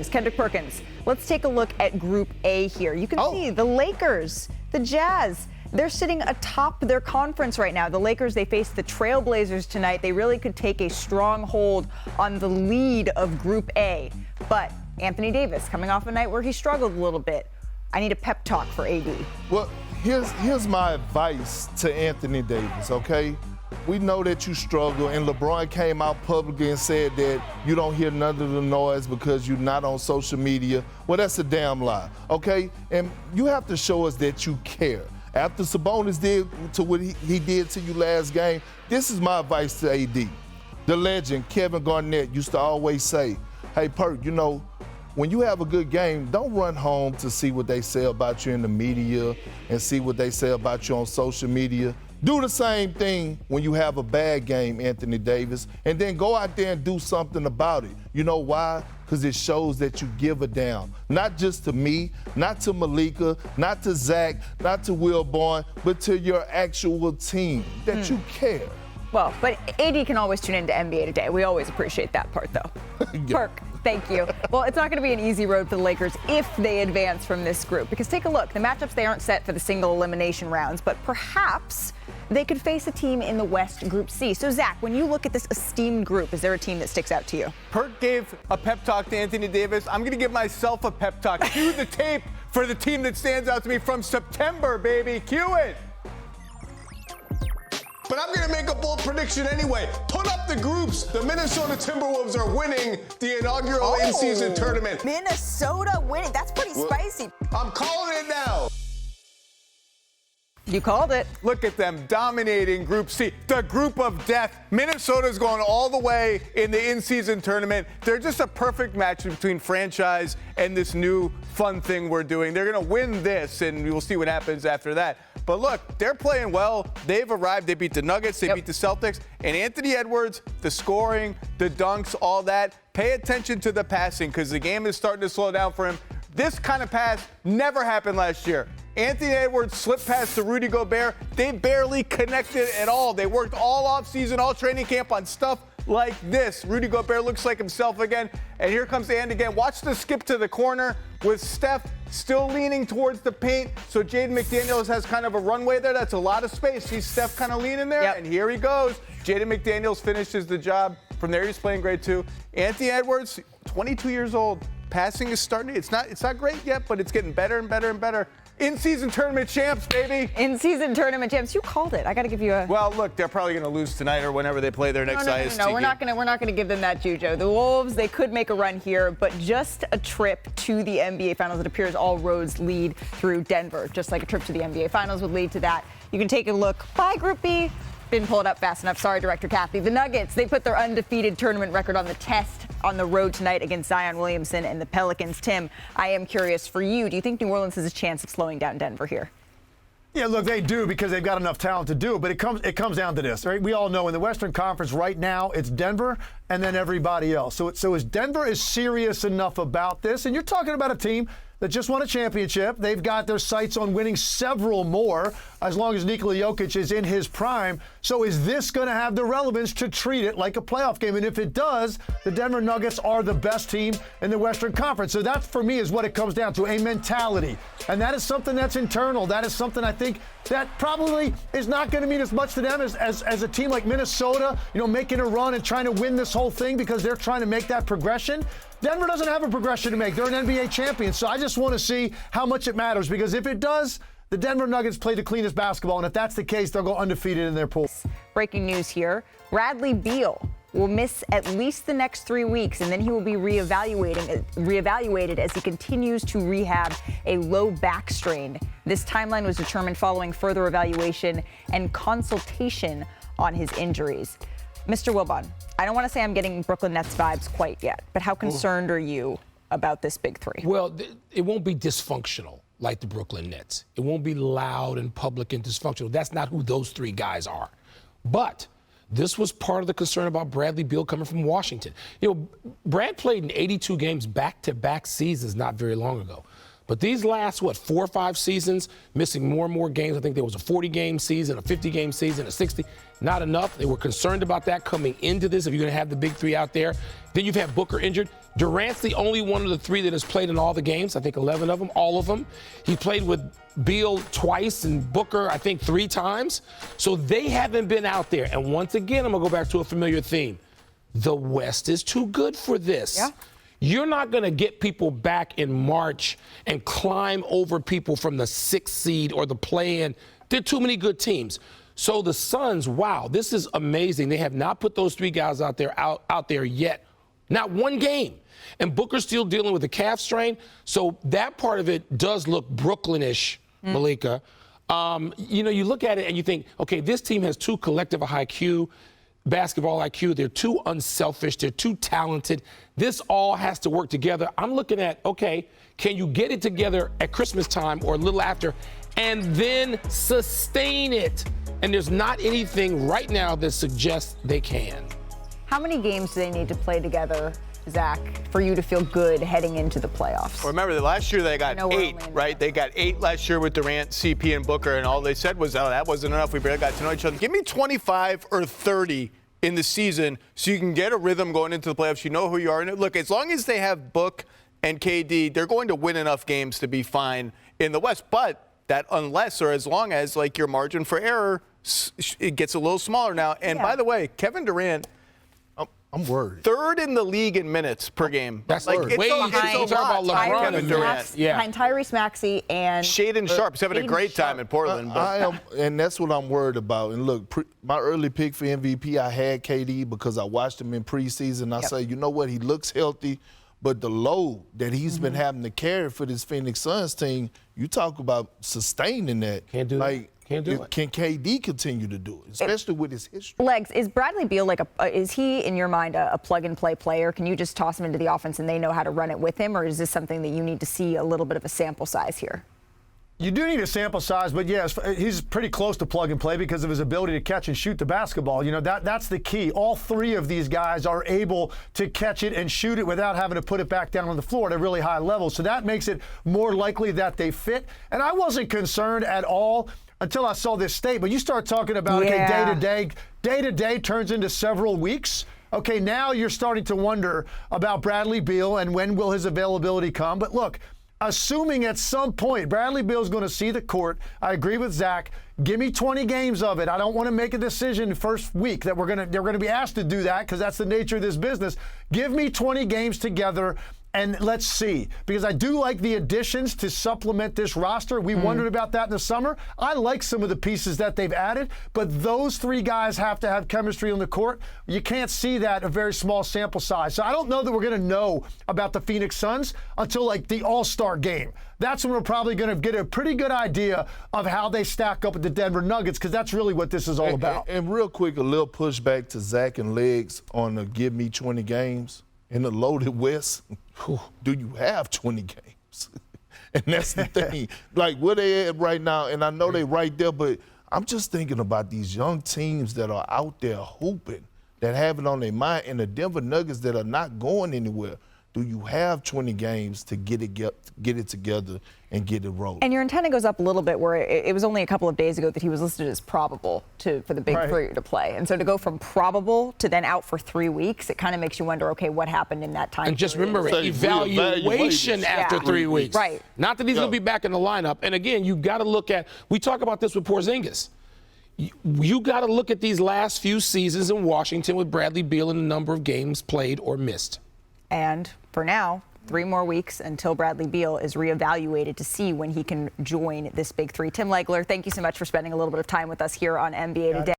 Perkins. Kendrick Perkins. Let's take a look at Group A here. You can see the Lakers, the Jazz. They're sitting atop their conference right now. The Lakers, they face the Trailblazers tonight. They really could take a strong hold on the lead of Group A. But Anthony Davis, coming off a night where he struggled a little bit. I need a pep talk for AD. Well, here's my advice to Anthony Davis, okay? We know that you struggle, and LeBron came out publicly and said that you don't hear none of the noise because you're not on social media. Well, that's a damn lie, okay? And you have to show us that you care. After Sabonis did to what he did to you last game, this is my advice to AD. The legend, Kevin Garnett, used to always say, hey, Perk, you know, when you have a good game, don't run home to see what they say about you in the media and see what they say about you on social media. Do the same thing when you have a bad game, Anthony Davis, and then go out there and do something about it. You know why? Because it shows that you give a damn. Not just to me, not to Malika, not to Zach, not to Wilborn, but to your actual team, that you care. Well, but AD can always tune into NBA Today. We always appreciate that part, though. Perk, thank you. Well, it's not going to be an easy road for the Lakers if they advance from this group. Because take a look. The matchups, they aren't set for the single elimination rounds, but perhaps they could face a team in the West Group C. So, Zach, when you look at this esteemed group, is there a team that sticks out to you? Perk gave a pep talk to Anthony Davis. I'm going to give myself a pep talk. Cue the tape for the team that stands out to me from September, baby. Cue it. But I'm going to make a bold prediction anyway. Put up the groups. The Minnesota Timberwolves are winning the inaugural in-season tournament. Minnesota winning. That's pretty spicy. I'm calling it now. You called it. Look at them dominating Group C, the group of death. Minnesota's going all the way in the in-season tournament. They're just a perfect match between franchise and this new fun thing we're doing. They're going to win this, and we'll see what happens after that. But look, they're playing well. They've arrived. They beat the Nuggets. They beat the Celtics. And Anthony Edwards, the scoring, the dunks, all that. Pay attention to the passing because the game is starting to slow down for him. This kind of pass never happened last year. Anthony Edwards slipped past to Rudy Gobert. They barely connected at all. They worked all offseason, all training camp on stuff like this. Rudy Gobert looks like himself again. And here comes the end again. Watch the skip to the corner with Steph still leaning towards the paint. So Jaden McDaniels has kind of a runway there. That's a lot of space. See Steph kind of leaning there. And here he goes. Jaden McDaniels finishes the job. From there, he's playing grade 2. Anthony Edwards, 22 years old. Passing is starting. It's not great yet, but it's getting better and better and better. In-season tournament champs, baby. In-season tournament champs. You called it. I got to give you a. Well, look, they're probably going to lose tonight or whenever they play their next IST. No, we're not going to give them that juju. The Wolves, they could make a run here, but just a trip to the NBA Finals. It appears all roads lead through Denver, just like a trip to the NBA Finals would lead to that. You can take a look by Group B. Didn't pull it up fast enough. Sorry, Director Kathy. The Nuggets, they put their undefeated tournament record on the test on the road tonight against Zion Williamson and the Pelicans. Tim, I am curious for you. Do you think New Orleans has a chance of slowing down Denver here? Yeah, look, they do because they've got enough talent to do it. But it comes down to this, right? We all know in the Western Conference right now, it's Denver and then everybody else. So is Denver serious enough about this? And you're talking about a team that just won a championship. They've got their sights on winning several more as long as Nikola Jokic is in his prime. So is this going to have the relevance to treat it like a playoff game? And if it does, the Denver Nuggets are the best team in the Western Conference. So that, for me, is what it comes down to, a mentality. And that is something that's internal. That is something I think that probably is not going to mean as much to them as a team like Minnesota, making a run and trying to win this whole thing because they're trying to make that progression. Denver doesn't have a progression to make. They're an NBA champion. So I just want to see how much it matters because if it does, the Denver Nuggets play the cleanest basketball. And if that's the case, they'll go undefeated in their pool. Breaking news here. Bradley Beal will miss at least the next 3 weeks, and then he will be reevaluated as he continues to rehab a low back strain. This timeline was determined following further evaluation and consultation on his injuries. Mr. Wilbon, I don't want to say I'm getting Brooklyn Nets vibes quite yet, but how concerned are you about this big three? Well, it won't be dysfunctional like the Brooklyn Nets. It won't be loud and public and dysfunctional. That's not who those three guys are. But this was part of the concern about Bradley Beal coming from Washington. Brad played in 82 games back-to-back seasons not very long ago. But these last, 4 or 5 seasons, missing more and more games. I think there was a 40-game season, a 50-game season, a 60. Not enough. They were concerned about that coming into this, if you're going to have the big three out there. Then you've had Booker injured. Durant's the only one of the three that has played in all the games. I think 11 of them, all of them. He played with Beal twice and Booker, I think, 3 times. So they haven't been out there. And once again, I'm going to go back to a familiar theme. The West is too good for this. Yeah. You're not going to get people back in March and climb over people from the 6th seed or the play-in. There are too many good teams. So the Suns, wow, this is amazing. They have not put those 3 guys out there yet. Not one game. And Booker's still dealing with a calf strain. So that part of it does look Brooklyn-ish, Malika. You look at it and you think, okay, this team has too collective a high IQ. Basketball IQ. They're too unselfish. They're too talented. This all has to work together. I'm looking at, okay, can you get it together at Christmas time or a little after and then sustain it? And there's not anything right now that suggests they can. How many games do they need to play together, Zach, for you to feel good heading into the playoffs? Well, remember, last year they got 8, right? They got 8 last year with Durant, CP, and Booker, and all they said was, oh, that wasn't enough. We barely got to know each other. Give me 25 or 30 in the season so you can get a rhythm going into the playoffs. You know who you are. And look, as long as they have Book and KD, they're going to win enough games to be fine in the West. But that unless or as long as, like, your margin for error, it gets a little smaller now. And by the way, Kevin Durant, I'm worried. 3rd in the league in minutes per game. That's like way it's talk about LeBron Kevin Durant. Behind Tyrese Maxey and Shaden Sharp's having a great time in Portland. I am, and that's what I'm worried about. And look, my early pick for MVP, I had KD because I watched him in preseason. I say, you know what? He looks healthy, but the load that he's been having to carry for this Phoenix Suns team, you talk about sustaining that. Can't do that. Can't do it. Can KD continue to do it, especially with his history? Legs, is Bradley Beal is he, in your mind, a plug-and-play player? Can you just toss him into the offense and they know how to run it with him, or is this something that you need to see a little bit of a sample size here? You do need a sample size, but yes, he's pretty close to plug and play because of his ability to catch and shoot the basketball. You know, that's the key. All 3 of these guys are able to catch it and shoot it without having to put it back down on the floor at a really high level. So that makes it more likely that they fit. And I wasn't concerned at all until I saw this statement. You start talking about, okay, day-to-day turns into several weeks. Okay, now you're starting to wonder about Bradley Beal and when will his availability come. But look, assuming at some point Bradley Beal's going to see the court, I agree with Zach. Give me 20 games of it. I don't want to make a decision first week that they're going to be asked to do that because that's the nature of this business. Give me 20 games together. And let's see, because I do like the additions to supplement this roster. We wondered about that in the summer. I like some of the pieces that they've added, but those 3 guys have to have chemistry on the court. You can't see that a very small sample size. So I don't know that we're going to know about the Phoenix Suns until like the All-Star game. That's when we're probably going to get a pretty good idea of how they stack up with the Denver Nuggets, because that's really what this is all about. And real quick, a little pushback to Zach and Legs on the give me 20 games. In the loaded West, do you have 20 games? And that's the thing. Like, where they at right now, and I know they right there, but I'm just thinking about these young teams that are out there hooping, that have it on their mind, and the Denver Nuggets that are not going anywhere. Do you have 20 games to get it together and get it rolling? And your antenna goes up a little bit where it was only a couple of days ago that he was listed as probable for the big 3 to play. And so to go from probable to then out for 3 weeks, it kind of makes you wonder, okay, what happened in that time? And just remember, evaluation after 3 weeks. Right. Not that he's going to be back in the lineup. And again, you got to look at, we talk about this with Porzingis. You got to look at these last few seasons in Washington with Bradley Beal and the number of games played or missed. And for now, 3 more weeks until Bradley Beal is reevaluated to see when he can join this big 3. Tim Legler, thank you so much for spending a little bit of time with us here on NBA Today.